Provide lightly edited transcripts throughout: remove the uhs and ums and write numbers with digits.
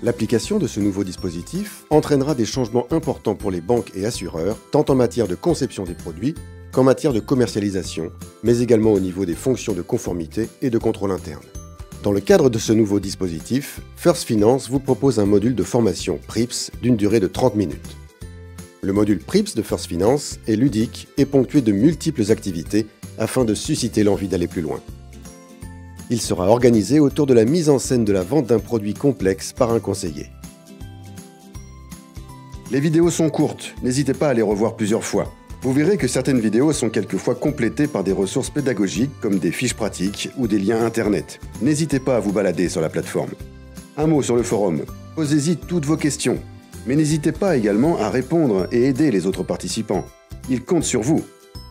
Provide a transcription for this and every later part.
L'application de ce nouveau dispositif entraînera des changements importants pour les banques et assureurs, tant en matière de conception des produits qu'en matière de commercialisation, mais également au niveau des fonctions de conformité et de contrôle interne. Dans le cadre de ce nouveau dispositif, First Finance vous propose un module de formation PRIPS d'une durée de 30 minutes. Le module PRIPS de First Finance est ludique et ponctué de multiples activités afin de susciter l'envie d'aller plus loin. Il sera organisé autour de la mise en scène de la vente d'un produit complexe par un conseiller. Les vidéos sont courtes, n'hésitez pas à les revoir plusieurs fois. Vous verrez que certaines vidéos sont quelquefois complétées par des ressources pédagogiques comme des fiches pratiques ou des liens internet. N'hésitez pas à vous balader sur la plateforme. Un mot sur le forum, posez-y toutes vos questions. Mais n'hésitez pas également à répondre et aider les autres participants. Ils comptent sur vous.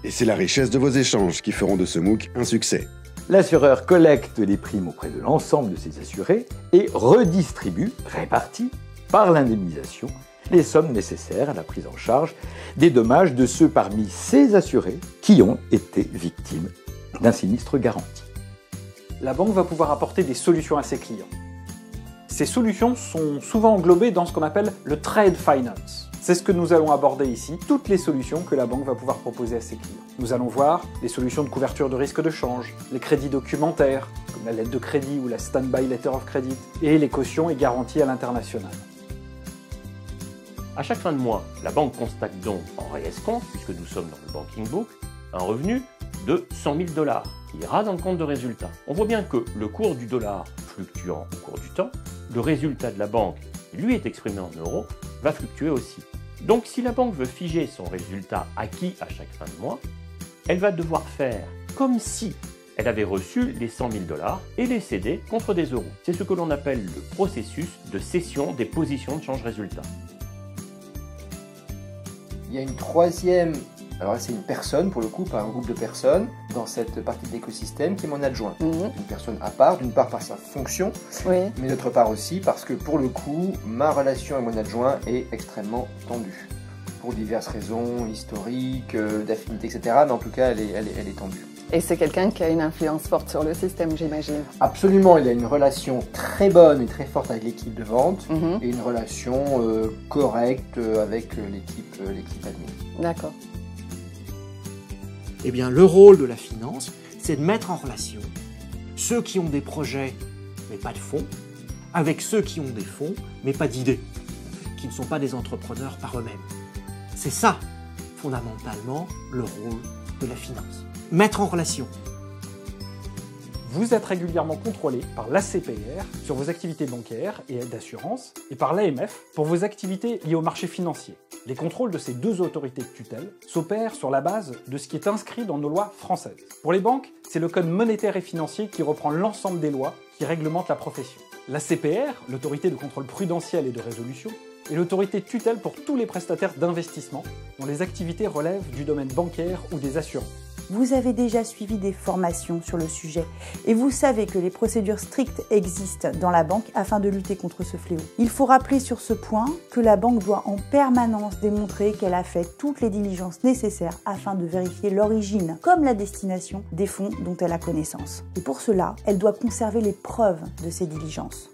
Et c'est la richesse de vos échanges qui feront de ce MOOC un succès. L'assureur collecte les primes auprès de l'ensemble de ses assurés et redistribue, répartit par l'indemnisation, les sommes nécessaires à la prise en charge des dommages de ceux parmi ces assurés qui ont été victimes d'un sinistre garanti. La banque va pouvoir apporter des solutions à ses clients. Ces solutions sont souvent englobées dans ce qu'on appelle le trade finance. C'est ce que nous allons aborder ici, toutes les solutions que la banque va pouvoir proposer à ses clients. Nous allons voir les solutions de couverture de risque de change, les crédits documentaires, comme la lettre de crédit ou la Standby Letter of Credit, et les cautions et garanties à l'international. À chaque fin de mois, la banque constate donc en réescompte, puisque nous sommes dans le banking book, un revenu de 100 000 $ qui ira dans le compte de résultat. On voit bien que le cours du dollar fluctuant au cours du temps, le résultat de la banque, qui lui est exprimé en euros, va fluctuer aussi. Donc si la banque veut figer son résultat acquis à chaque fin de mois, elle va devoir faire comme si elle avait reçu les 100 000 $ et les céder contre des euros. C'est ce que l'on appelle le processus de cession des positions de change résultat. Il y a une troisième, alors là c'est une personne pour le coup, pas un groupe de personnes, dans cette partie de l'écosystème qui est mon adjoint. Une personne à part, d'une part par sa fonction, mais d'autre part aussi parce que pour le coup, ma relation avec mon adjoint est extrêmement tendue. Pour diverses raisons, historiques, d'affinité, etc. Mais en tout cas, elle est tendue. Et c'est quelqu'un qui a une influence forte sur le système, j'imagine. Absolument, il y a une relation très bonne et très forte avec l'équipe de vente et une relation correcte avec l'équipe admin. D'accord. Eh bien, le rôle de la finance, c'est de mettre en relation ceux qui ont des projets, mais pas de fonds, avec ceux qui ont des fonds, mais pas d'idées, qui ne sont pas des entrepreneurs par eux-mêmes. C'est ça, fondamentalement, le rôle de la finance. Mettre en relation. Vous êtes régulièrement contrôlé par l'ACPR sur vos activités bancaires et d'assurance et par l'AMF pour vos activités liées au marché financier. Les contrôles de ces deux autorités de tutelle s'opèrent sur la base de ce qui est inscrit dans nos lois françaises. Pour les banques, c'est le code monétaire et financier qui reprend l'ensemble des lois qui réglementent la profession. L'ACPR, l'autorité de contrôle prudentiel et de résolution, est l'autorité de tutelle pour tous les prestataires d'investissement dont les activités relèvent du domaine bancaire ou des assurances. Vous avez déjà suivi des formations sur le sujet et vous savez que les procédures strictes existent dans la banque afin de lutter contre ce fléau. Il faut rappeler sur ce point que la banque doit en permanence démontrer qu'elle a fait toutes les diligences nécessaires afin de vérifier l'origine comme la destination des fonds dont elle a connaissance. Et pour cela, elle doit conserver les preuves de ces diligences.